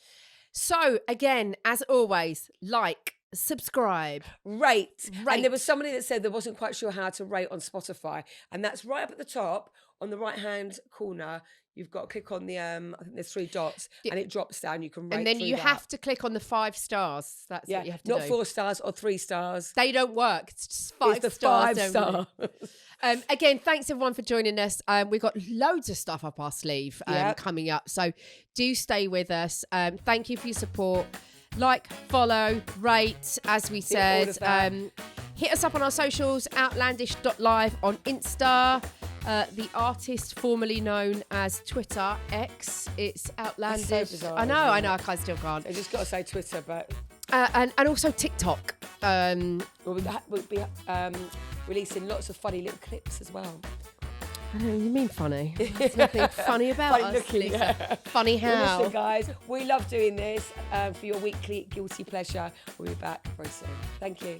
Speaker 2: So again, as always, like, subscribe,
Speaker 1: Rate.
Speaker 2: Rate.
Speaker 1: And there was somebody that said they wasn't quite sure how to rate on Spotify. And that's right up at the top on the right-hand corner. You've got to click on the, I think there's 3 dots, and it drops down. You can rate
Speaker 2: and then
Speaker 1: through
Speaker 2: you
Speaker 1: that.
Speaker 2: have to click on the 5 stars. That's what you have to
Speaker 1: not
Speaker 2: do.
Speaker 1: 4 stars or 3 stars.
Speaker 2: They don't work. It's just 5
Speaker 1: It's the
Speaker 2: stars.
Speaker 1: 5
Speaker 2: only.
Speaker 1: star.
Speaker 2: Again, thanks everyone for joining us. We've got loads of stuff up our sleeve coming up, so do stay with us. Thank you for your support. Like, follow, rate, as we said.
Speaker 1: all of that.
Speaker 2: Hit us up on our socials, outlandish.live on Insta. The artist formerly known as Twitter X, it's Outlandish.
Speaker 1: That's so bizarre,
Speaker 2: I know,
Speaker 1: isn't it?
Speaker 2: I still can't.
Speaker 1: I just got to say Twitter, but
Speaker 2: And also TikTok.
Speaker 1: we'll be releasing lots of funny little clips as well.
Speaker 2: I know, you mean funny. There's nothing funny about
Speaker 1: Funny
Speaker 2: us,
Speaker 1: looking,
Speaker 2: Lisa.
Speaker 1: yeah.
Speaker 2: Funny
Speaker 1: Well,
Speaker 2: how.
Speaker 1: listen, guys, we love doing this for your weekly guilty pleasure. We'll be back very soon. Thank you.